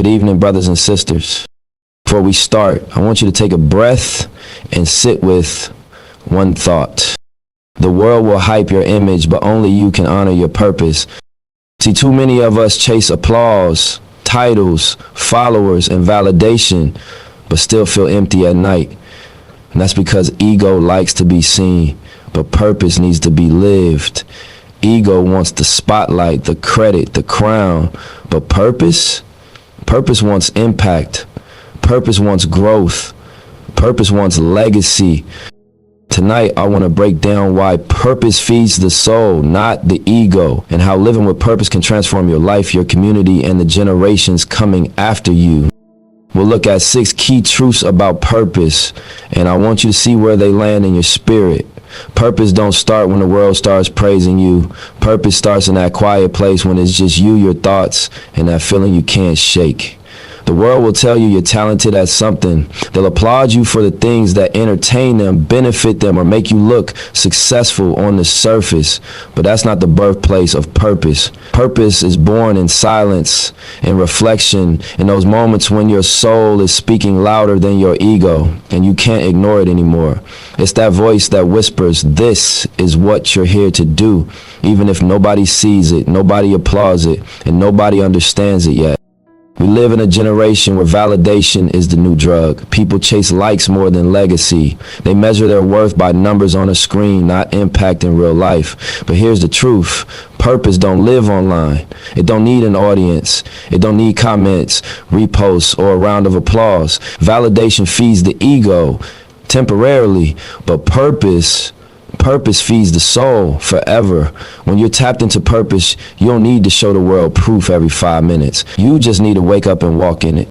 Good evening, brothers and sisters. Before we start, I want you to take a breath and sit with one thought. The world will hype your image, but only you can honor your purpose. See, too many of us chase applause, titles, followers, and validation, but still feel empty at night. And that's because ego likes to be seen, but purpose needs to be lived. Ego wants the spotlight, the credit, the crown, but purpose wants impact. Purpose wants growth. Purpose wants legacy. Tonight, I want to break down why purpose feeds the soul, not the ego, and how living with purpose can transform your life, your community, and the generations coming after you. We'll look at 6 key truths about purpose, and I want you to see where they land in your spirit. Purpose don't start when the world starts praising you. Purpose starts in that quiet place when it's just you, your thoughts, and that feeling you can't shake. The world will tell you you're talented at something. They'll applaud you for the things that entertain them, benefit them, or make you look successful on the surface. But that's not the birthplace of purpose. Purpose is born in silence, in reflection, in those moments when your soul is speaking louder than your ego, and you can't ignore it anymore. It's that voice that whispers, this is what you're here to do, even if nobody sees it, nobody applauds it, and nobody understands it yet. We live in a generation where validation is the new drug. People chase likes more than legacy. They measure their worth by numbers on a screen, not impact in real life. But here's the truth. Purpose don't live online. It don't need an audience. It don't need comments, reposts, or a round of applause. Validation feeds the ego temporarily, but purpose feeds the soul forever. When you're tapped into purpose, you don't need to show the world proof every 5 minutes. You just need to wake up and walk in it.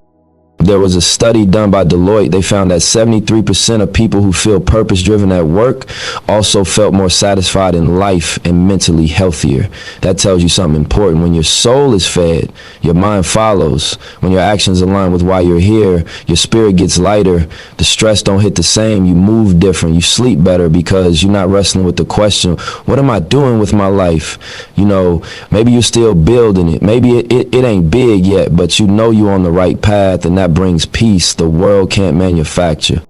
There was a study done by Deloitte. They found that 73% of people who feel purpose-driven at work also felt more satisfied in life and mentally healthier. That tells you something important. When your soul is fed, your mind follows. When your actions align with why you're here, your spirit gets lighter. The stress don't hit the same. You move different. You sleep better because you're not wrestling with the question, what am I doing with my life? You know, maybe you're still building it. Maybe it ain't big yet, but you know you're on the right path, and that brings peace the world can't manufacture.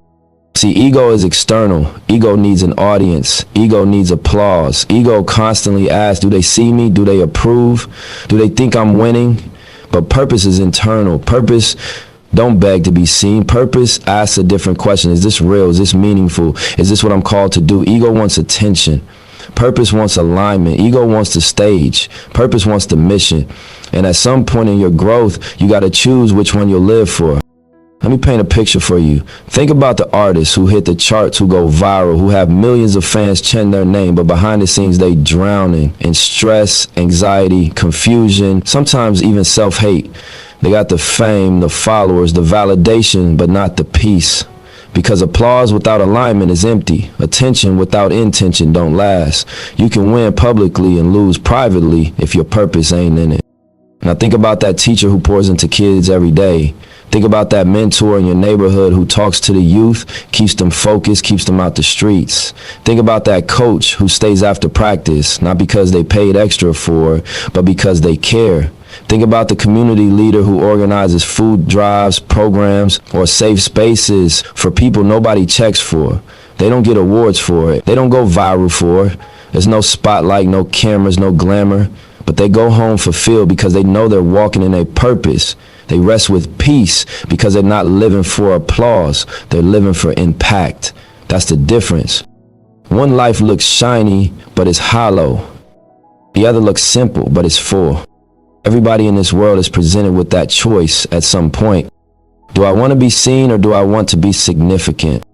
See, ego is external. Ego needs an audience. Ego needs applause. Ego constantly asks, do they see me? Do they approve? Do they think I'm winning? But purpose is internal. Purpose don't beg to be seen. Purpose asks a different question. Is this real? Is this meaningful? Is this what I'm called to do? Ego wants attention. Purpose wants alignment. Ego wants the stage. Purpose wants the mission. And at some point in your growth, you got to choose which one you'll live for. Let me paint a picture for you. Think about the artists who hit the charts, who go viral, who have millions of fans chant their name, but behind the scenes they drowning in stress, anxiety, confusion, sometimes even self-hate. They got the fame, the followers, the validation, but not the peace. Because applause without alignment is empty. Attention without intention don't last. You can win publicly and lose privately if your purpose ain't in it. Now think about that teacher who pours into kids every day. Think about that mentor in your neighborhood who talks to the youth, keeps them focused, keeps them out the streets. Think about that coach who stays after practice, not because they paid extra for, but because they care. Think about the community leader who organizes food drives, programs, or safe spaces for people nobody checks for. They don't get awards for it. They don't go viral for it. There's no spotlight, no cameras, no glamour. But they go home fulfilled because they know they're walking in a purpose. They rest with peace because they're not living for applause. They're living for impact. That's the difference. One life looks shiny, but it's hollow. The other looks simple, but it's full. Everybody in this world is presented with that choice at some point. Do I want to be seen or do I want to be significant?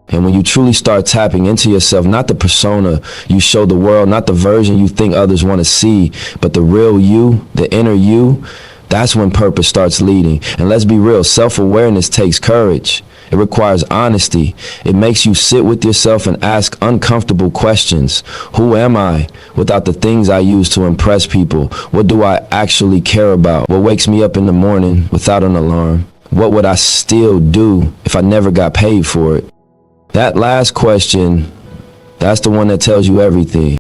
And when you truly start tapping into yourself, not the persona you show the world, not the version you think others want to see, but the real you, the inner you, that's when purpose starts leading. And let's be real, self-awareness takes courage. It requires honesty. It makes you sit with yourself and ask uncomfortable questions. Who am I without the things I use to impress people? What do I actually care about? What wakes me up in the morning without an alarm? What would I still do if I never got paid for it? That last question, that's the one that tells you everything.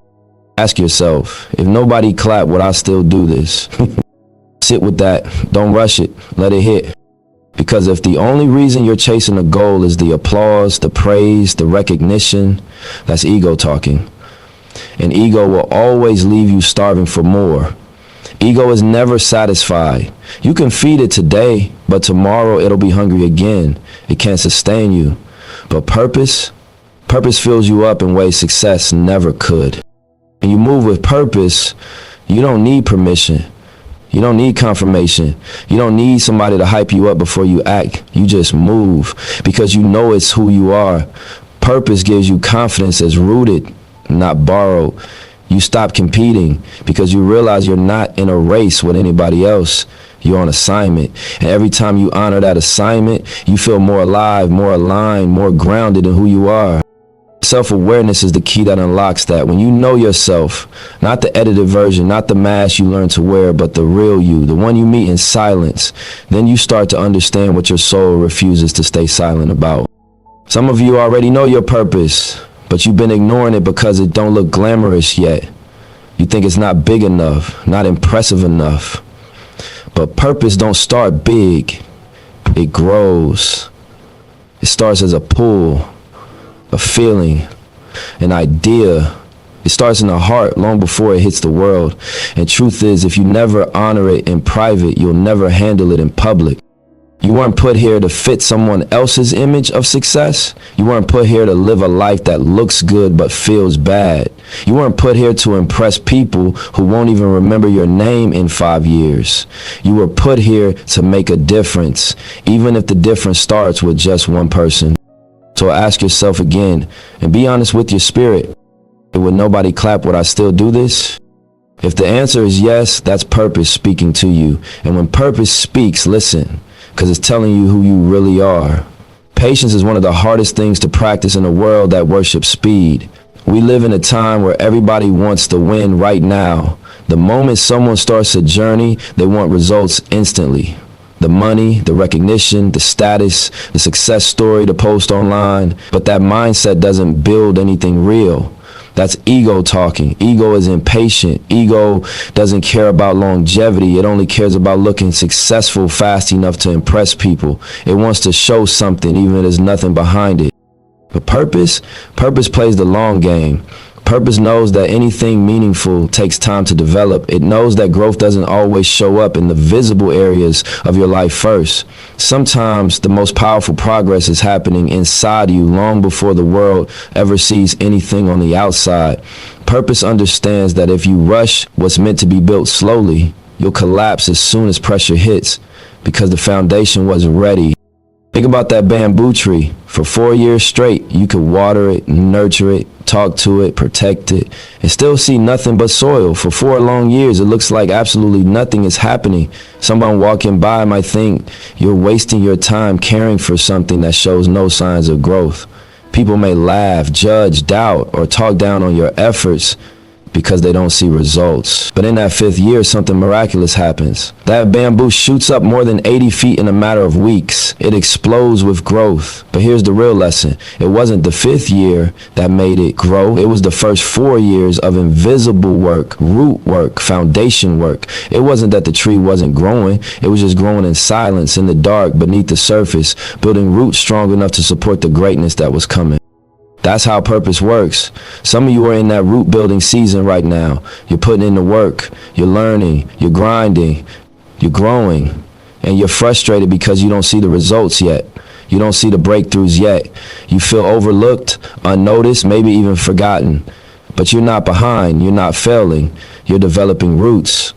Ask yourself, if nobody clapped, would I still do this? Sit with that. Don't rush it. Let it hit. Because if the only reason you're chasing a goal is the applause, the praise, the recognition, that's ego talking. And ego will always leave you starving for more. Ego is never satisfied. You can feed it today, but tomorrow it'll be hungry again. It can't sustain you. But purpose fills you up in ways success never could. When you move with purpose, you don't need permission. You don't need confirmation. You don't need somebody to hype you up before you act. You just move because you know it's who you are. Purpose gives you confidence that's rooted, not borrowed. You stop competing because you realize you're not in a race with anybody else. You're on assignment. And every time you honor that assignment, you feel more alive, more aligned, more grounded in who you are. Self-awareness is the key that unlocks that. When you know yourself, not the edited version, not the mask you learn to wear, but the real you, the one you meet in silence, then you start to understand what your soul refuses to stay silent about. Some of you already know your purpose, but you've been ignoring it because it don't look glamorous yet. You think it's not big enough, not impressive enough. But purpose don't start big. It grows. It starts as a pull, a feeling, an idea. It starts in the heart long before it hits the world. And truth is, if you never honor it in private, you'll never handle it in public. You weren't put here to fit someone else's image of success. You weren't put here to live a life that looks good but feels bad. You weren't put here to impress people who won't even remember your name in 5 years. You were put here to make a difference, even if the difference starts with just one person. So ask yourself again, and be honest with your spirit. Would nobody clap, would I still do this? If the answer is yes, that's purpose speaking to you. And when purpose speaks, listen, because it's telling you who you really are. Patience is one of the hardest things to practice in a world that worships speed. We live in a time where everybody wants to win right now. The moment someone starts a journey, they want results instantly. The money, the recognition, the status, the success story to post online. But that mindset doesn't build anything real. That's ego talking. Ego is impatient. Ego doesn't care about longevity. It only cares about looking successful fast enough to impress people. It wants to show something even if there's nothing behind it. But purpose plays the long game. Purpose knows that anything meaningful takes time to develop. It knows that growth doesn't always show up in the visible areas of your life first. Sometimes the most powerful progress is happening inside you long before the world ever sees anything on the outside. Purpose understands that if you rush what's meant to be built slowly, you'll collapse as soon as pressure hits because the foundation wasn't ready. Think about that bamboo tree. For 4 years straight, you could water it, nurture it, talk to it, protect it, and still see nothing but soil. For 4 long years, it looks like absolutely nothing is happening. Someone walking by might think you're wasting your time caring for something that shows no signs of growth. People may laugh, judge, doubt, or talk down on your efforts because they don't see results. But in that 5th year, something miraculous happens. That bamboo shoots up more than 80 feet in a matter of weeks. It explodes with growth. But here's the real lesson. It wasn't the 5th year that made it grow. It was the first 4 years of invisible work, root work, foundation work. It wasn't that the tree wasn't growing. It was just growing in silence, in the dark, beneath the surface, building roots strong enough to support the greatness that was coming. That's how purpose works. Some of you are in that root building season right now. You're putting in the work, you're learning, you're grinding, you're growing, and you're frustrated because you don't see the results yet. You don't see the breakthroughs yet. You feel overlooked, unnoticed, maybe even forgotten. But you're not behind, you're not failing, you're developing roots.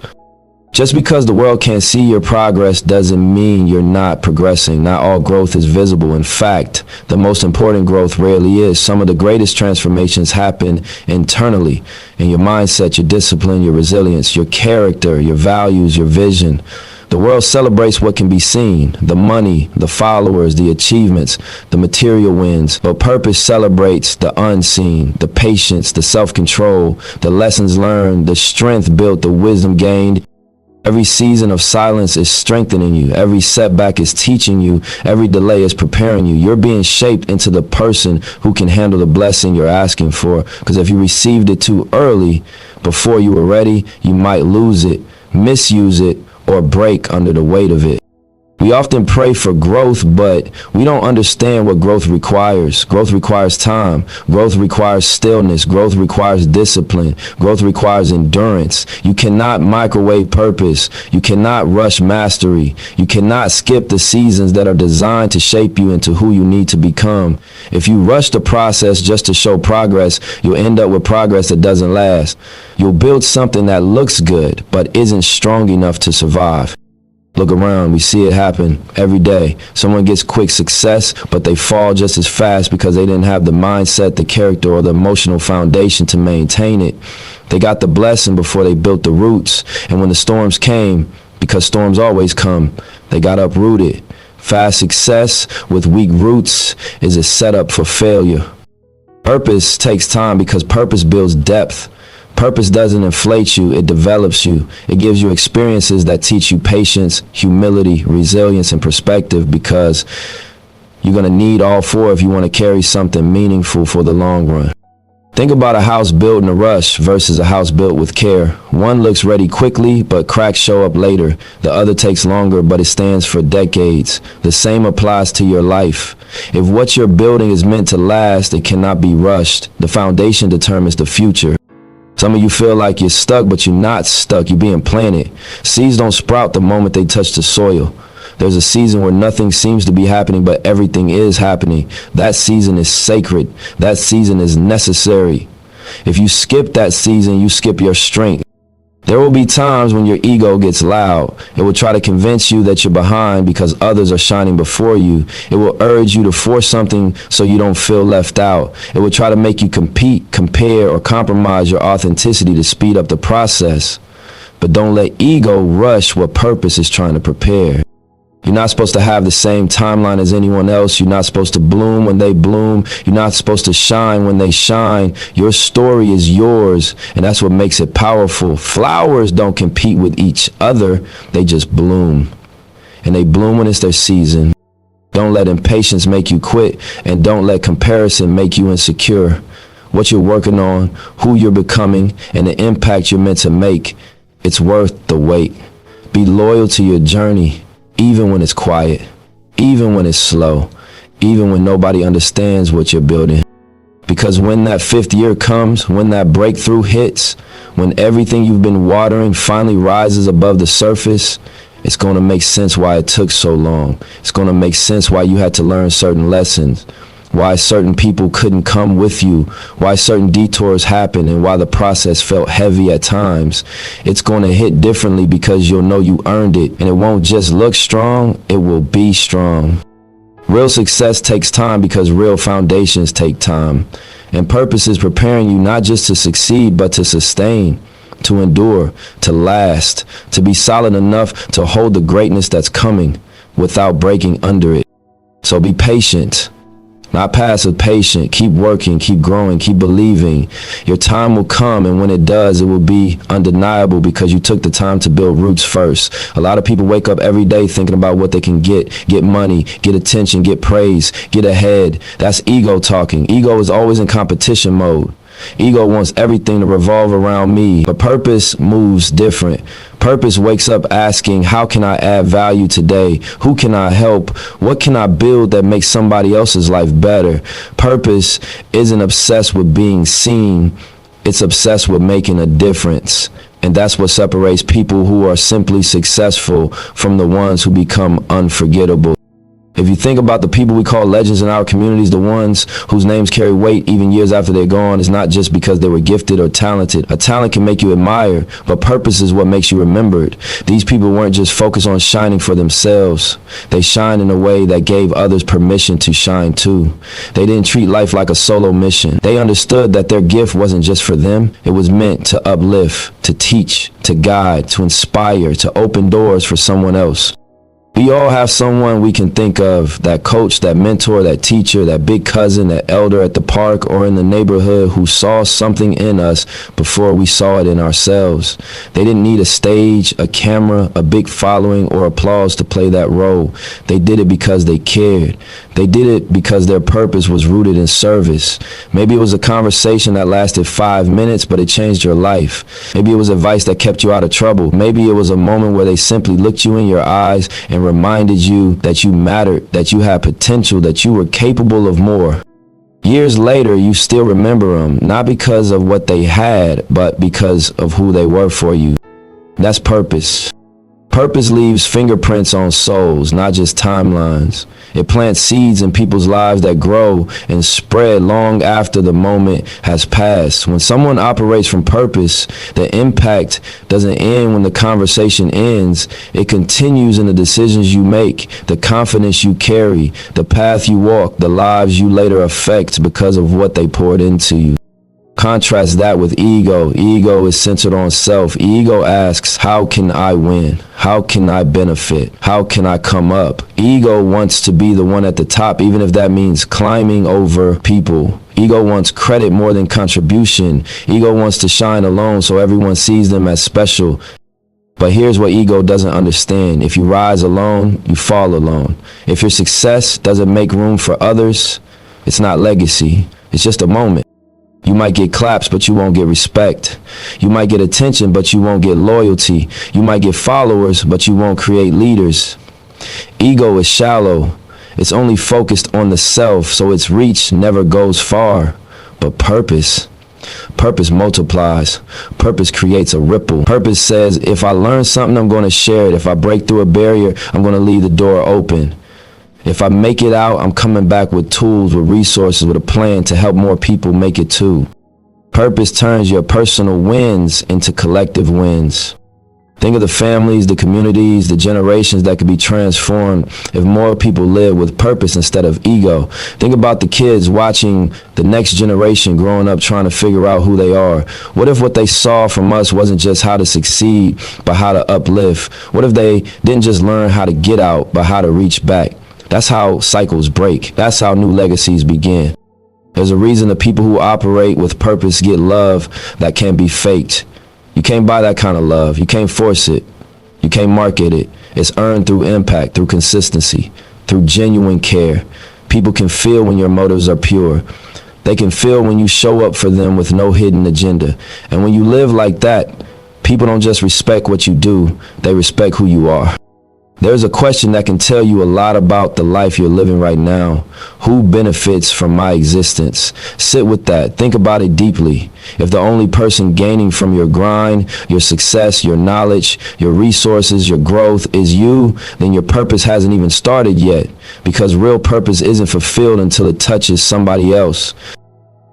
Just because the world can't see your progress doesn't mean you're not progressing. Not all growth is visible. In fact, the most important growth rarely is. Some of the greatest transformations happen internally, in your mindset, your discipline, your resilience, your character, your values, your vision. The world celebrates what can be seen, the money, the followers, the achievements, the material wins. But purpose celebrates the unseen, the patience, the self-control, the lessons learned, the strength built, the wisdom gained. Every season of silence is strengthening you. Every setback is teaching you. Every delay is preparing you. You're being shaped into the person who can handle the blessing you're asking for. Because if you received it too early, before you were ready, you might lose it, misuse it, or break under the weight of it. We often pray for growth, but we don't understand what growth requires. Growth requires time. Growth requires stillness. Growth requires discipline. Growth requires endurance. You cannot microwave purpose. You cannot rush mastery. You cannot skip the seasons that are designed to shape you into who you need to become. If you rush the process just to show progress, you'll end up with progress that doesn't last. You'll build something that looks good, but isn't strong enough to survive. Look around, we see it happen every day. Someone gets quick success, but they fall just as fast because they didn't have the mindset, the character, or the emotional foundation to maintain it. They got the blessing before they built the roots. And when the storms came, because storms always come, they got uprooted. Fast success with weak roots is a setup for failure. Purpose takes time because purpose builds depth. Purpose doesn't inflate you, it develops you. It gives you experiences that teach you patience, humility, resilience, and perspective, because you're going to need all four if you want to carry something meaningful for the long run. Think about a house built in a rush versus a house built with care. One looks ready quickly, but cracks show up later. The other takes longer, but it stands for decades. The same applies to your life. If what you're building is meant to last, it cannot be rushed. The foundation determines the future. Some of you feel like you're stuck, but you're not stuck. You're being planted. Seeds don't sprout the moment they touch the soil. There's a season where nothing seems to be happening, but everything is happening. That season is sacred. That season is necessary. If you skip that season, you skip your strength. There will be times when your ego gets loud. It will try to convince you that you're behind because others are shining before you. It will urge you to force something so you don't feel left out. It will try to make you compete, compare, or compromise your authenticity to speed up the process. But don't let ego rush what purpose is trying to prepare. You're not supposed to have the same timeline as anyone else. You're not supposed to bloom when they bloom. You're not supposed to shine when they shine. Your story is yours, and that's what makes it powerful. Flowers don't compete with each other. They just bloom, and they bloom when it's their season. Don't let impatience make you quit, and don't let comparison make you insecure. What you're working on, who you're becoming, and the impact you're meant to make, it's worth the wait. Be loyal to your journey. Even when it's quiet, even when it's slow, even when nobody understands what you're building. Because when that fifth year comes, when that breakthrough hits, when everything you've been watering finally rises above the surface, it's going to make sense why it took so long. It's going to make sense why you had to learn certain lessons, why certain people couldn't come with you, why certain detours happened, and why the process felt heavy at times. It's going to hit differently because you'll know you earned it, and it won't just look strong, it will be strong. Real success takes time because real foundations take time. And purpose is preparing you not just to succeed, but to sustain, to endure, to last, to be solid enough to hold the greatness that's coming without breaking under it. So be patient. Not passive, patient. Keep working, keep growing, keep believing. Your time will come, and when it does, it will be undeniable because you took the time to build roots first. A lot of people wake up every day thinking about what they can get money, get attention, get praise, get ahead. That's ego talking. Ego is always in competition mode. Ego wants everything to revolve around me, but purpose moves different. Purpose wakes up asking, how can I add value today? Who can I help? What can I build that makes somebody else's life better? Purpose isn't obsessed with being seen. It's obsessed with making a difference. And that's what separates people who are simply successful from the ones who become unforgettable. If you think about the people we call legends in our communities, the ones whose names carry weight even years after they're gone, it's not just because they were gifted or talented. A talent can make you admire, but purpose is what makes you remembered. These people weren't just focused on shining for themselves. They shined in a way that gave others permission to shine too. They didn't treat life like a solo mission. They understood that their gift wasn't just for them. It was meant to uplift, to teach, to guide, to inspire, to open doors for someone else. We all have someone we can think of, that coach, that mentor, that teacher, that big cousin, that elder at the park or in the neighborhood who saw something in us before we saw it in ourselves. They didn't need a stage, a camera, a big following, or applause to play that role. They did it because they cared. They did it because their purpose was rooted in service. Maybe it was a conversation that lasted 5 minutes, but it changed your life. Maybe it was advice that kept you out of trouble. Maybe it was a moment where they simply looked you in your eyes and reminded you that you mattered, that you had potential, that you were capable of more. Years later, you still remember them, not because of what they had, but because of who they were for you. That's purpose. Purpose leaves fingerprints on souls, not just timelines. It plants seeds in people's lives that grow and spread long after the moment has passed. When someone operates from purpose, the impact doesn't end when the conversation ends. It continues in the decisions you make, the confidence you carry, the path you walk, the lives you later affect because of what they poured into you. Contrast that with ego. Ego is centered on self. Ego asks, how can I win? How can I benefit? How can I come up? Ego wants to be the one at the top, even if that means climbing over people. Ego wants credit more than contribution. Ego wants to shine alone so everyone sees them as special. But here's what ego doesn't understand. If you rise alone, you fall alone. If your success doesn't make room for others, it's not legacy. It's just a moment. You might get claps, but you won't get respect. You might get attention, but you won't get loyalty. You might get followers, but you won't create leaders. Ego is shallow. It's only focused on the self, so its reach never goes far. But purpose multiplies. Purpose creates a ripple. Purpose says, if I learn something, I'm going to share it. If I break through a barrier, I'm going to leave the door open. If I make it out, I'm coming back with tools, with resources, with a plan to help more people make it too. Purpose turns your personal wins into collective wins. Think of the families, the communities, the generations that could be transformed if more people live with purpose instead of ego. Think about the kids watching the next generation growing up trying to figure out who they are. What if what they saw from us wasn't just how to succeed, but how to uplift? What if they didn't just learn how to get out, but how to reach back? That's how cycles break. That's how new legacies begin. There's a reason the people who operate with purpose get love that can't be faked. You can't buy that kind of love. You can't force it. You can't market it. It's earned through impact, through consistency, through genuine care. People can feel when your motives are pure. They can feel when you show up for them with no hidden agenda. And when you live like that, people don't just respect what you do, they respect who you are. There's a question that can tell you a lot about the life you're living right now. Who benefits from my existence? Sit with that. Think about it deeply. If the only person gaining from your grind, your success, your knowledge, your resources, your growth is you, then your purpose hasn't even started yet, because real purpose isn't fulfilled until it touches somebody else.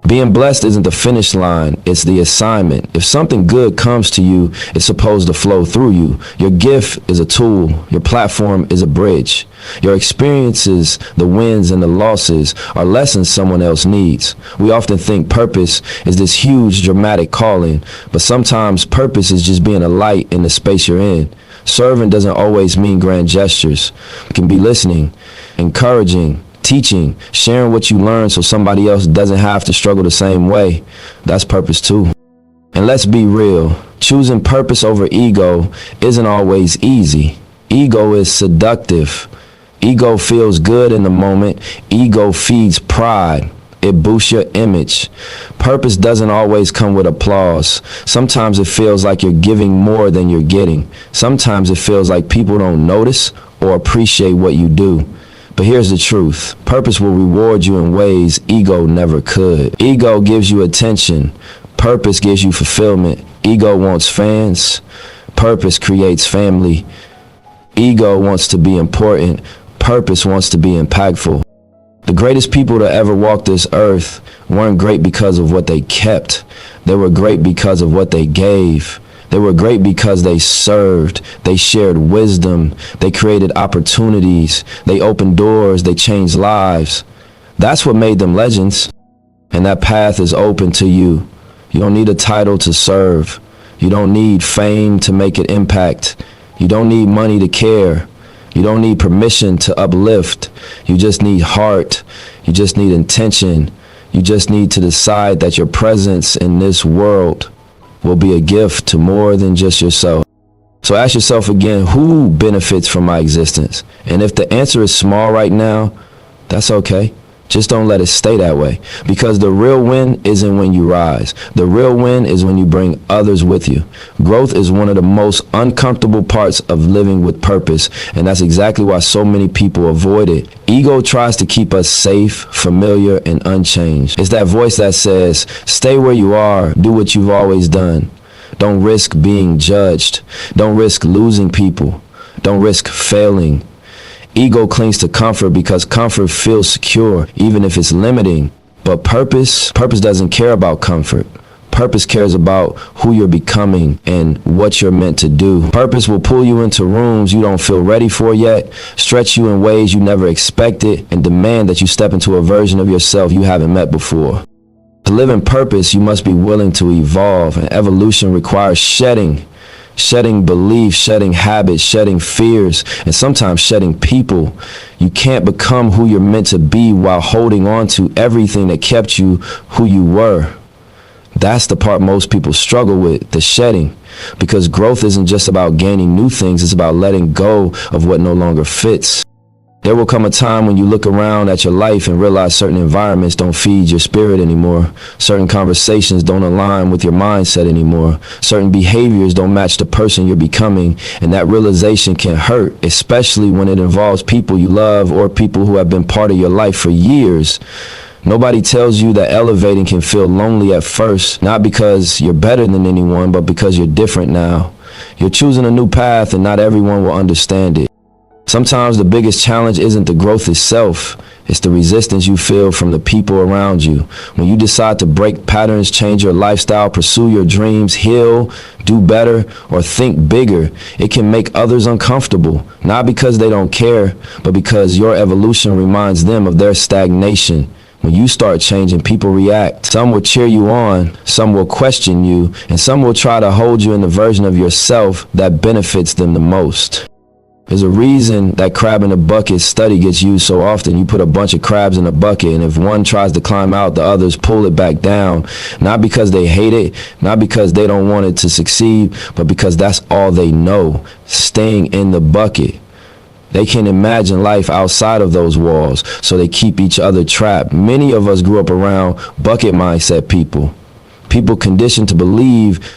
Being blessed isn't the finish line, it's the assignment. If something good comes to you, it's supposed to flow through you. Your gift is a tool. Your platform is a bridge. Your experiences, the wins and the losses, are lessons someone else needs. We often think purpose is this huge, dramatic calling, but sometimes purpose is just being a light in the space you're in. Serving doesn't always mean grand gestures. It can be listening, encouraging, teaching, sharing what you learn so somebody else doesn't have to struggle the same way. That's purpose too. And let's be real, choosing purpose over ego isn't always easy. Ego is seductive. Ego feels good in the moment. Ego feeds pride. It boosts your image. Purpose doesn't always come with applause. Sometimes it feels like you're giving more than you're getting. Sometimes it feels like people don't notice or appreciate what you do. But here's the truth. Purpose will reward you in ways ego never could. Ego gives you attention. Purpose gives you fulfillment. Ego wants fans. Purpose creates family. Ego wants to be important. Purpose wants to be impactful. The greatest people to ever walk this earth weren't great because of what they kept. They were great because of what they gave. They were great because they served, they shared wisdom, they created opportunities, they opened doors, they changed lives. That's what made them legends. And that path is open to you. You don't need a title to serve. You don't need fame to make an impact. You don't need money to care. You don't need permission to uplift. You just need heart. You just need intention. You just need to decide that your presence in this world will be a gift to more than just yourself. So ask yourself again, who benefits from my existence? And if the answer is small right now, that's okay. Just don't let it stay that way, because the real win isn't when you rise. The real win is when you bring others with you. Growth is one of the most uncomfortable parts of living with purpose, and that's exactly why so many people avoid it. Ego tries to keep us safe, familiar, and unchanged. It's that voice that says, stay where you are, do what you've always done. Don't risk being judged. Don't risk losing people. Don't risk failing. Ego clings to comfort because comfort feels secure, even if it's limiting. But purpose doesn't care about comfort. Purpose cares about who you're becoming and what you're meant to do. Purpose will pull you into rooms you don't feel ready for yet, stretch you in ways you never expected, and demand that you step into a version of yourself you haven't met before. To live in purpose, you must be willing to evolve, and evolution requires shedding beliefs, shedding habits, shedding fears, and sometimes shedding people. You can't become who you're meant to be while holding on to everything that kept you who you were. That's the part most people struggle with, the shedding. Because growth isn't just about gaining new things, it's about letting go of what no longer fits. There will come a time when you look around at your life and realize certain environments don't feed your spirit anymore. Certain conversations don't align with your mindset anymore. Certain behaviors don't match the person you're becoming. And that realization can hurt, especially when it involves people you love or people who have been part of your life for years. Nobody tells you that elevating can feel lonely at first, not because you're better than anyone, but because you're different now. You're choosing a new path and not everyone will understand it. Sometimes the biggest challenge isn't the growth itself, it's the resistance you feel from the people around you. When you decide to break patterns, change your lifestyle, pursue your dreams, heal, do better, or think bigger, it can make others uncomfortable. Not because they don't care, but because your evolution reminds them of their stagnation. When you start changing, people react. Some will cheer you on, some will question you, and some will try to hold you in the version of yourself that benefits them the most. There's a reason that crab in a bucket study gets used so often. You put a bunch of crabs in a bucket, and if one tries to climb out, the others pull it back down. Not because they hate it, not because they don't want it to succeed, but because that's all they know, staying in the bucket. They can imagine life outside of those walls, so they keep each other trapped. Many of us grew up around bucket mindset people. People conditioned to believe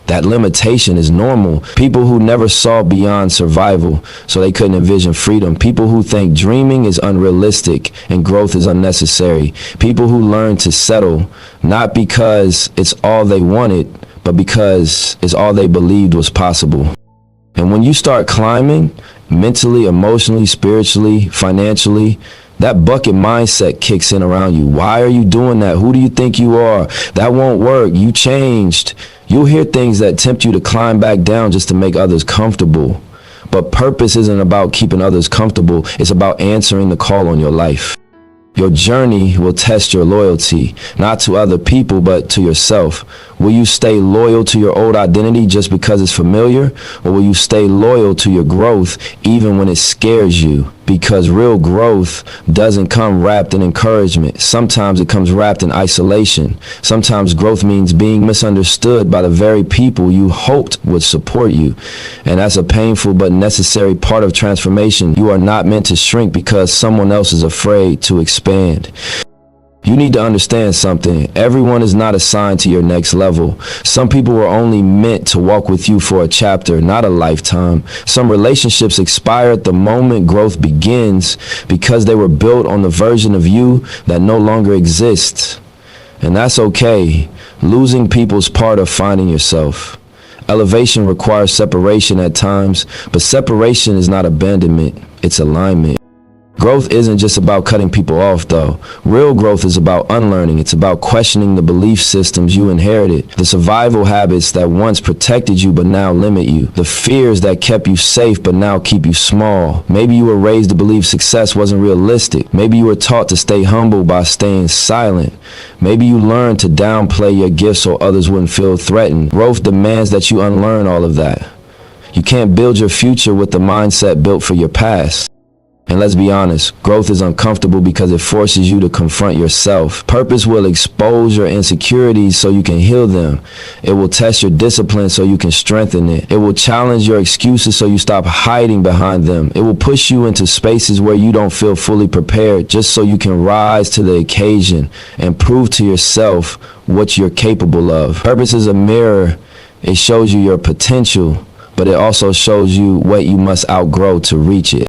that limitation is normal. People who never saw beyond survival, so they couldn't envision freedom. People who think dreaming is unrealistic and growth is unnecessary. People who learn to settle, not because it's all they wanted, but because it's all they believed was possible. And when you start climbing, mentally, emotionally, spiritually, financially, that bucket mindset kicks in around you. Why are you doing that? Who do you think you are? That won't work. You changed. You'll hear things that tempt you to climb back down just to make others comfortable. But purpose isn't about keeping others comfortable. It's about answering the call on your life. Your journey will test your loyalty, not to other people, but to yourself. Will you stay loyal to your old identity just because it's familiar? Or will you stay loyal to your growth even when it scares you? Because real growth doesn't come wrapped in encouragement. Sometimes it comes wrapped in isolation. Sometimes growth means being misunderstood by the very people you hoped would support you. And that's a painful but necessary part of transformation. You are not meant to shrink because someone else is afraid to expand. You need to understand something. Everyone is not assigned to your next level. Some people were only meant to walk with you for a chapter, not a lifetime. Some relationships expire at the moment growth begins because they were built on the version of you that no longer exists. And that's okay. Losing people's part of finding yourself. Elevation requires separation at times, but separation is not abandonment, it's alignment. Growth isn't just about cutting people off, though. Real growth is about unlearning. It's about questioning the belief systems you inherited, the survival habits that once protected you but now limit you, the fears that kept you safe but now keep you small. Maybe you were raised to believe success wasn't realistic. Maybe you were taught to stay humble by staying silent. Maybe you learned to downplay your gifts so others wouldn't feel threatened. Growth demands that you unlearn all of that. You can't build your future with the mindset built for your past. And let's be honest, growth is uncomfortable because it forces you to confront yourself. Purpose will expose your insecurities so you can heal them. It will test your discipline so you can strengthen it. It will challenge your excuses so you stop hiding behind them. It will push you into spaces where you don't feel fully prepared just so you can rise to the occasion and prove to yourself what you're capable of. Purpose is a mirror. It shows you your potential, but it also shows you what you must outgrow to reach it.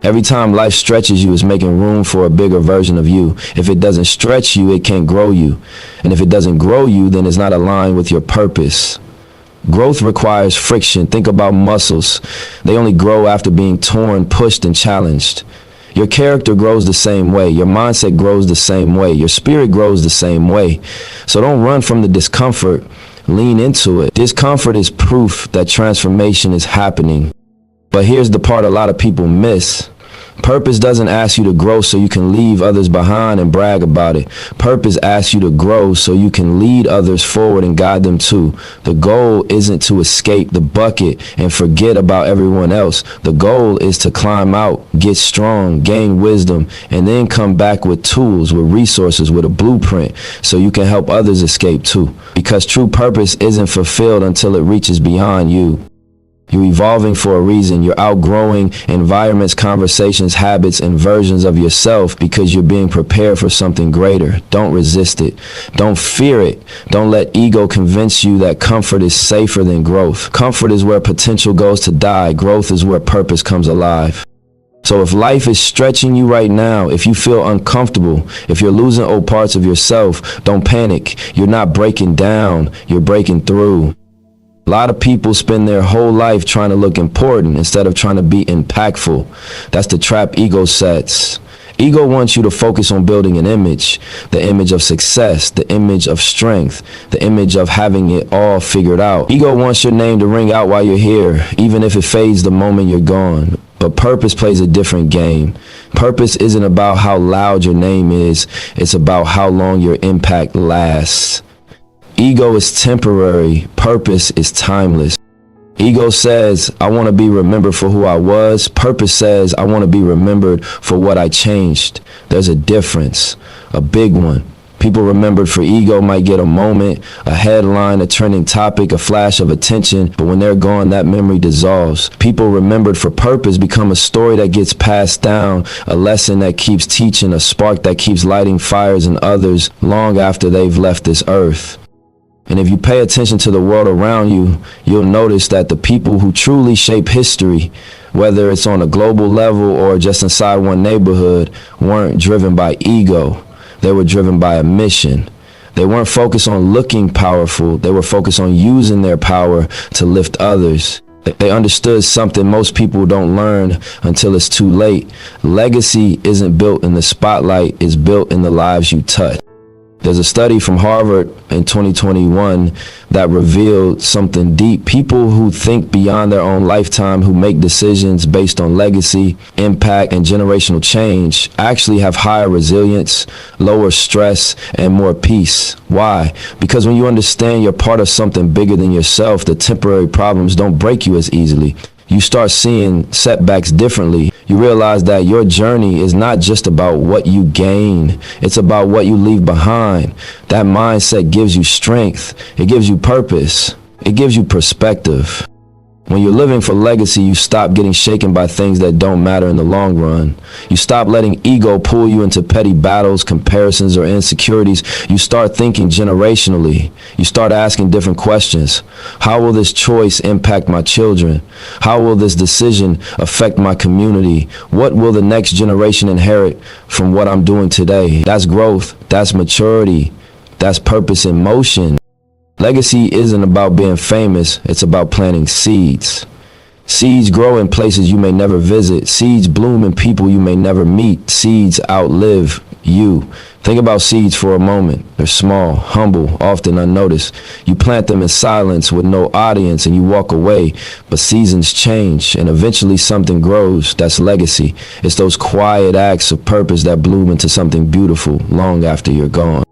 Every time life stretches you, it's making room for a bigger version of you. If it doesn't stretch you, it can't grow you. And if it doesn't grow you, then it's not aligned with your purpose. Growth requires friction. Think about muscles. They only grow after being torn, pushed, and challenged. Your character grows the same way. Your mindset grows the same way. Your spirit grows the same way. So don't run from the discomfort. Lean into it. Discomfort is proof that transformation is happening. But here's the part a lot of people miss. Purpose doesn't ask you to grow so you can leave others behind and brag about it. Purpose asks you to grow so you can lead others forward and guide them too. The goal isn't to escape the bucket and forget about everyone else. The goal is to climb out, get strong, gain wisdom, and then come back with tools, with resources, with a blueprint so you can help others escape too. Because true purpose isn't fulfilled until it reaches beyond you. You're evolving for a reason. You're outgrowing environments, conversations, habits, and versions of yourself because you're being prepared for something greater. Don't resist it. Don't fear it. Don't let ego convince you that comfort is safer than growth. Comfort is where potential goes to die. Growth is where purpose comes alive. So if life is stretching you right now, if you feel uncomfortable, if you're losing old parts of yourself, don't panic. You're not breaking down. You're breaking through. A lot of people spend their whole life trying to look important instead of trying to be impactful. That's the trap ego sets. Ego wants you to focus on building an image, the image of success, the image of strength, the image of having it all figured out. Ego wants your name to ring out while you're here, even if it fades the moment you're gone. But purpose plays a different game. Purpose isn't about how loud your name is. It's about how long your impact lasts. Ego is temporary. Purpose is timeless. Ego says, I want to be remembered for who I was. Purpose says, I want to be remembered for what I changed. There's a difference, a big one. People remembered for ego might get a moment, a headline, a trending topic, a flash of attention, but when they're gone, that memory dissolves. People remembered for purpose become a story that gets passed down, a lesson that keeps teaching, a spark that keeps lighting fires in others long after they've left this earth. And if you pay attention to the world around you, you'll notice that the people who truly shape history, whether it's on a global level or just inside one neighborhood, weren't driven by ego. They were driven by a mission. They weren't focused on looking powerful. They were focused on using their power to lift others. They understood something most people don't learn until it's too late. Legacy isn't built in the spotlight, it's built in the lives you touch. There's a study from Harvard in 2021 that revealed something deep. People who think beyond their own lifetime, who make decisions based on legacy, impact, and generational change, actually have higher resilience, lower stress, and more peace. Why? Because when you understand you're part of something bigger than yourself, the temporary problems don't break you as easily. You start seeing setbacks differently. You realize that your journey is not just about what you gain. It's about what you leave behind. That mindset gives you strength. It gives you purpose. It gives you perspective. When you're living for legacy, you stop getting shaken by things that don't matter in the long run. You stop letting ego pull you into petty battles, comparisons, or insecurities. You start thinking generationally. You start asking different questions. How will this choice impact my children? How will this decision affect my community? What will the next generation inherit from what I'm doing today? That's growth. That's maturity. That's purpose in motion. Legacy isn't about being famous, it's about planting seeds. Seeds grow in places you may never visit. Seeds bloom in people you may never meet. Seeds outlive you. Think about seeds for a moment. They're small, humble, often unnoticed. You plant them in silence with no audience and you walk away. But seasons change and eventually something grows. That's legacy. It's those quiet acts of purpose that bloom into something beautiful long after you're gone.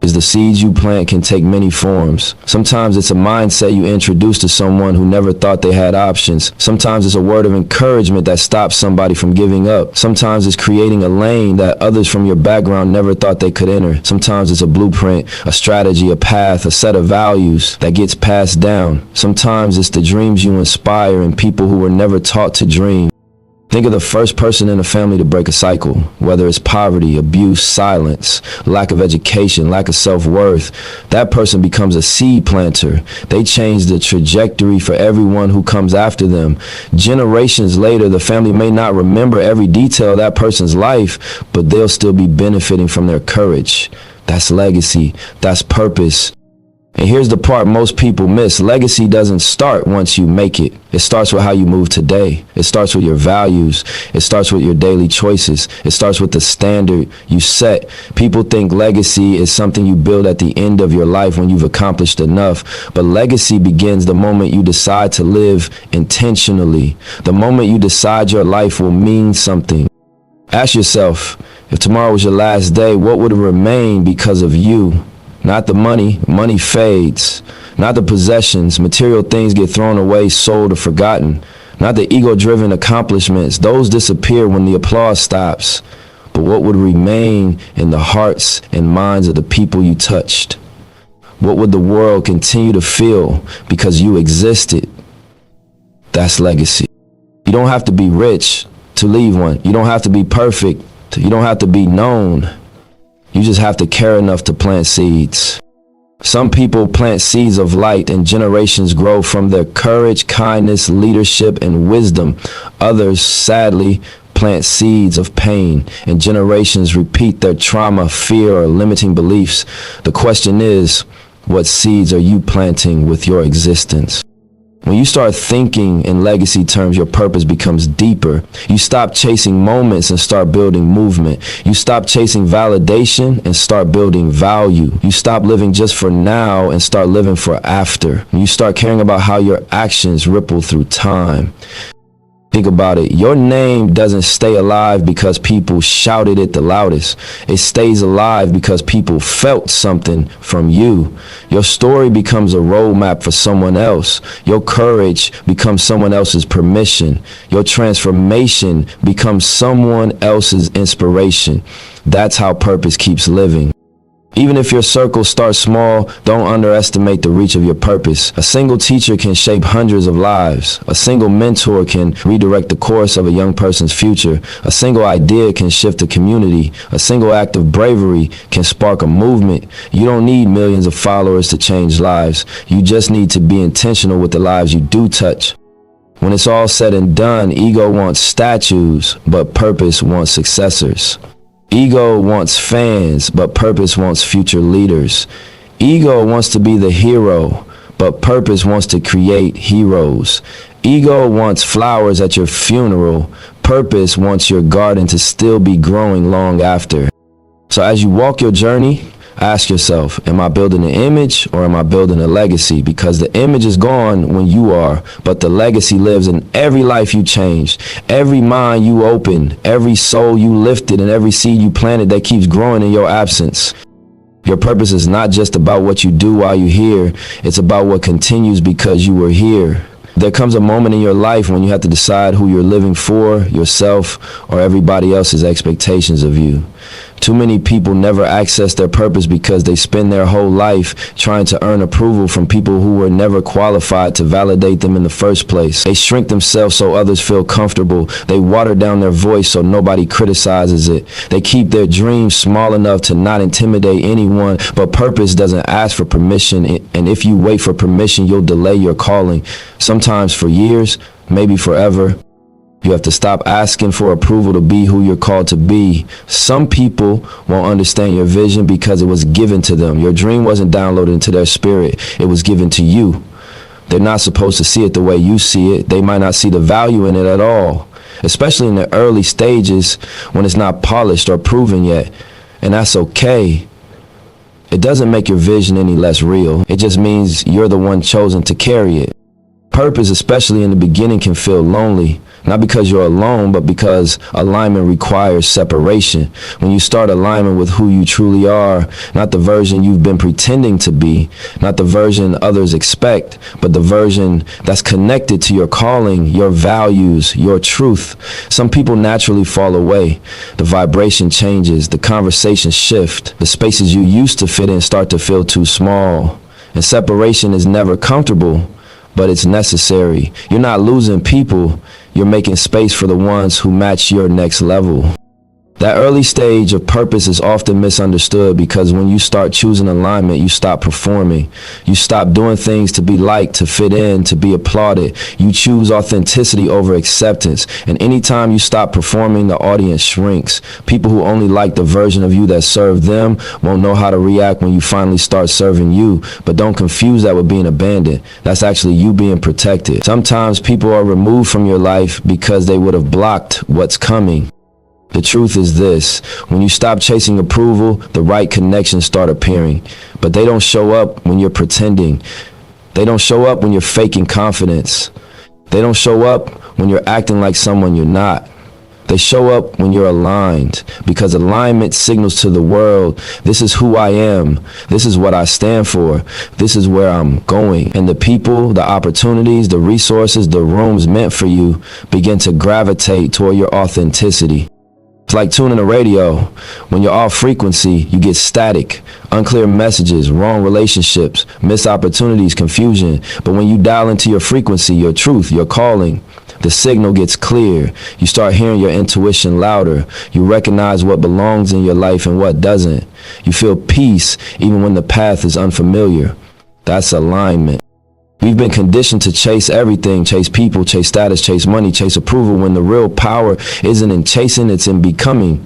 is the seeds you plant can take many forms. Sometimes it's a mindset you introduce to someone who never thought they had options. Sometimes it's a word of encouragement that stops somebody from giving up. Sometimes it's creating a lane that others from your background never thought they could enter. Sometimes it's a blueprint, a strategy, a path, a set of values that gets passed down. Sometimes it's the dreams you inspire in people who were never taught to dream. Think of the first person in a family to break a cycle, whether it's poverty, abuse, silence, lack of education, lack of self-worth. That person becomes a seed planter. They change the trajectory for everyone who comes after them. Generations later, the family may not remember every detail of that person's life, but they'll still be benefiting from their courage. That's legacy. That's purpose. And here's the part most people miss. Legacy doesn't start once you make it. It starts with how you move today. It starts with your values. It starts with your daily choices. It starts with the standard you set. People think legacy is something you build at the end of your life when you've accomplished enough. But legacy begins the moment you decide to live intentionally. The moment you decide your life will mean something. Ask yourself, if tomorrow was your last day, what would remain because of you? Not the money. Money fades. Not the possessions. Material things get thrown away, sold, or forgotten. Not the ego-driven accomplishments. Those disappear when the applause stops. But what would remain in the hearts and minds of the people you touched? What would the world continue to feel because you existed? That's legacy. You don't have to be rich to leave one. You don't have to be perfect. You don't have to be known. You just have to care enough to plant seeds. Some people plant seeds of light and generations grow from their courage, kindness, leadership, and wisdom. Others, sadly, plant seeds of pain and generations repeat their trauma, fear, or limiting beliefs. The question is, what seeds are you planting with your existence? When you start thinking in legacy terms, your purpose becomes deeper. You stop chasing moments and start building movement. You stop chasing validation and start building value. You stop living just for now and start living for after. You start caring about how your actions ripple through time. Think about it. Your name doesn't stay alive because people shouted it the loudest. It stays alive because people felt something from you. Your story becomes a roadmap for someone else. Your courage becomes someone else's permission. Your transformation becomes someone else's inspiration. That's how purpose keeps living. Even if your circle starts small, don't underestimate the reach of your purpose. A single teacher can shape hundreds of lives. A single mentor can redirect the course of a young person's future. A single idea can shift a community. A single act of bravery can spark a movement. You don't need millions of followers to change lives. You just need to be intentional with the lives you do touch. When it's all said and done, ego wants statues, but purpose wants successors. Ego wants fans, but purpose wants future leaders. Ego wants to be the hero, but purpose wants to create heroes. Ego wants flowers at your funeral. Purpose wants your garden to still be growing long after. So as you walk your journey, ask yourself, am I building an image or am I building a legacy? Because the image is gone when you are, but the legacy lives in every life you changed, every mind you opened, every soul you lifted, and every seed you planted that keeps growing in your absence. Your purpose is not just about what you do while you're here. It's about what continues because you were here. There comes a moment in your life when you have to decide who you're living for, yourself, or everybody else's expectations of you. Too many people never access their purpose because they spend their whole life trying to earn approval from people who were never qualified to validate them in the first place. They shrink themselves so others feel comfortable. They water down their voice so nobody criticizes it. They keep their dreams small enough to not intimidate anyone, but purpose doesn't ask for permission, and if you wait for permission, you'll delay your calling. Sometimes for years, maybe forever. You have to stop asking for approval to be who you're called to be. Some people won't understand your vision because it was given to them. Your dream wasn't downloaded into their spirit. It was given to you. They're not supposed to see it the way you see it. They might not see the value in it at all, especially in the early stages when it's not polished or proven yet. And that's okay. It doesn't make your vision any less real. It just means you're the one chosen to carry it. Purpose, especially in the beginning, can feel lonely. Not because you're alone, but because alignment requires separation. When you start aligning with who you truly are, not the version you've been pretending to be, not the version others expect, but the version that's connected to your calling, your values, your truth. Some people naturally fall away. The vibration changes, the conversations shift, the spaces you used to fit in start to feel too small. And separation is never comfortable, but it's necessary. You're not losing people. You're making space for the ones who match your next level. That early stage of purpose is often misunderstood because when you start choosing alignment, you stop performing. You stop doing things to be liked, to fit in, to be applauded. You choose authenticity over acceptance. And anytime you stop performing, the audience shrinks. People who only like the version of you that served them won't know how to react when you finally start serving you. But don't confuse that with being abandoned. That's actually you being protected. Sometimes people are removed from your life because they would have blocked what's coming. The truth is this: when you stop chasing approval, the right connections start appearing. But they don't show up when you're pretending. They don't show up when you're faking confidence. They don't show up when you're acting like someone you're not. They show up when you're aligned, because alignment signals to the world, this is who I am, this is what I stand for, this is where I'm going. And the people, the opportunities, the resources, the rooms meant for you begin to gravitate toward your authenticity. It's like tuning a radio. When you're off frequency, you get static, unclear messages, wrong relationships, missed opportunities, confusion. But when you dial into your frequency, your truth, your calling, the signal gets clear. You start hearing your intuition louder. You recognize what belongs in your life and what doesn't. You feel peace even when the path is unfamiliar. That's alignment. We've been conditioned to chase everything, chase people, chase status, chase money, chase approval, when the real power isn't in chasing, it's in becoming.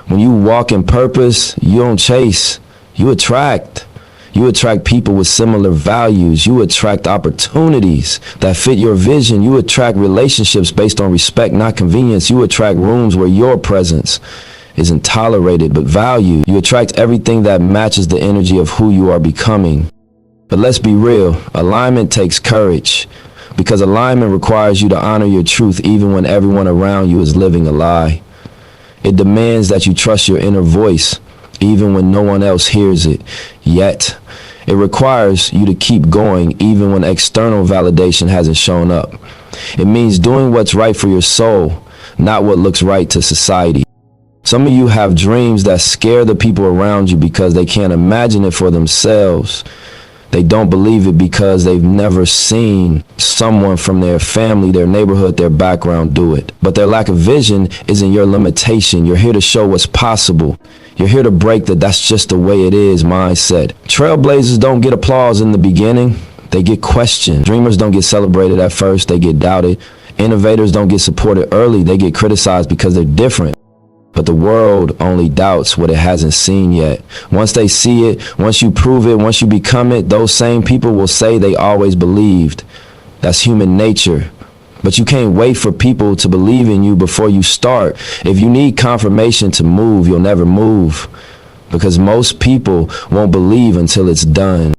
When you walk in purpose, you don't chase, you attract. You attract people with similar values. You attract opportunities that fit your vision. You attract relationships based on respect, not convenience. You attract rooms where your presence isn't tolerated but valued. You attract everything that matches the energy of who you are becoming. But let's be real, alignment takes courage, because alignment requires you to honor your truth even when everyone around you is living a lie. It demands that you trust your inner voice, even when no one else hears it. Yet, it requires you to keep going even when external validation hasn't shown up. It means doing what's right for your soul, not what looks right to society. Some of you have dreams that scare the people around you because they can't imagine it for themselves. They don't believe it because they've never seen someone from their family, their neighborhood, their background do it. But their lack of vision isn't your limitation. You're here to show what's possible. You're here to break the "that's just the way it is" mindset. Trailblazers don't get applause in the beginning. They get questioned. Dreamers don't get celebrated at first. They get doubted. Innovators don't get supported early. They get criticized because they're different. But the world only doubts what it hasn't seen yet. Once they see it, once you prove it, once you become it, those same people will say they always believed. That's human nature. But you can't wait for people to believe in you before you start. If you need confirmation to move, you'll never move, because most people won't believe until it's done.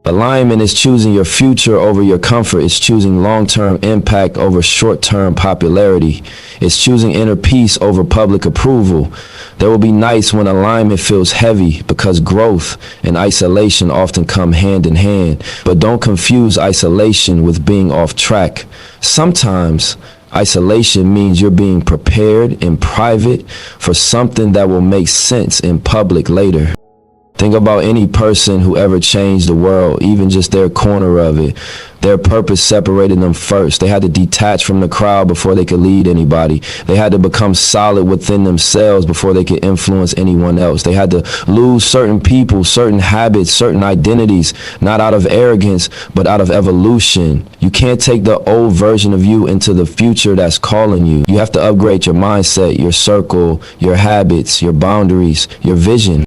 Alignment is choosing your future over your comfort. It's choosing long-term impact over short-term popularity. It's choosing inner peace over public approval. There will be nights when alignment feels heavy because growth and isolation often come hand in hand. But don't confuse isolation with being off track. Sometimes isolation means you're being prepared in private for something that will make sense in public later. Think about any person who ever changed the world, even just their corner of it. Their purpose separated them first. They had to detach from the crowd before they could lead anybody. They had to become solid within themselves before they could influence anyone else. They had to lose certain people, certain habits, certain identities, not out of arrogance, but out of evolution. You can't take the old version of you into the future that's calling you. You have to upgrade your mindset, your circle, your habits, your boundaries, your vision.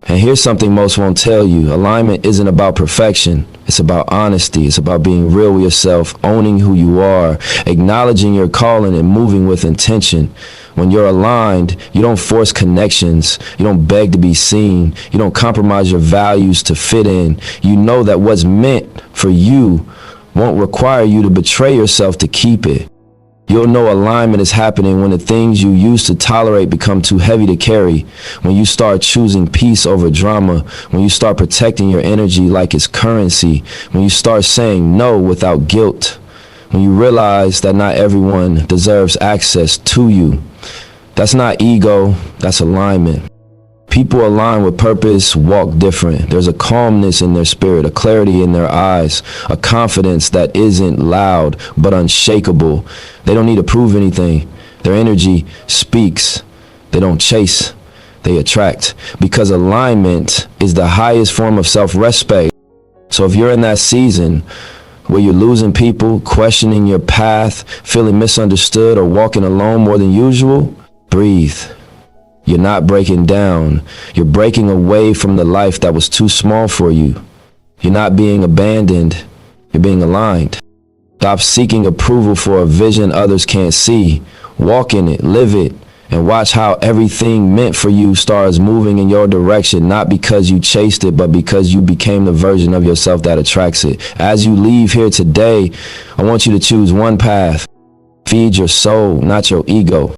And here's something most won't tell you. Alignment isn't about perfection. It's about honesty. It's about being real with yourself, owning who you are, acknowledging your calling, and moving with intention. When you're aligned, you don't force connections. You don't beg to be seen. You don't compromise your values to fit in. You know that what's meant for you won't require you to betray yourself to keep it. You'll know alignment is happening when the things you used to tolerate become too heavy to carry, when you start choosing peace over drama, when you start protecting your energy like it's currency, when you start saying no without guilt, when you realize that not everyone deserves access to you. That's not ego, that's alignment. People aligned with purpose walk different. There's a calmness in their spirit, a clarity in their eyes, a confidence that isn't loud but unshakable. They don't need to prove anything. Their energy speaks. They don't chase, they attract. Because alignment is the highest form of self-respect. So if you're in that season where you're losing people, questioning your path, feeling misunderstood, or walking alone more than usual, breathe. You're not breaking down. You're breaking away from the life that was too small for you. You're not being abandoned. You're being aligned. Stop seeking approval for a vision others can't see. Walk in it, live it, and watch how everything meant for you starts moving in your direction, not because you chased it, but because you became the version of yourself that attracts it. As you leave here today, I want you to choose one path. Feed your soul, not your ego.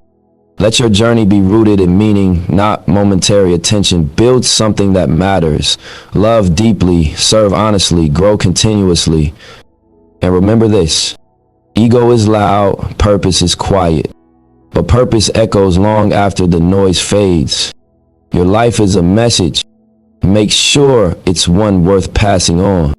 Let your journey be rooted in meaning, not momentary attention. Build something that matters. Love deeply, serve honestly, grow continuously. And remember this, ego is loud, purpose is quiet. But purpose echoes long after the noise fades. Your life is a message. Make sure it's one worth passing on.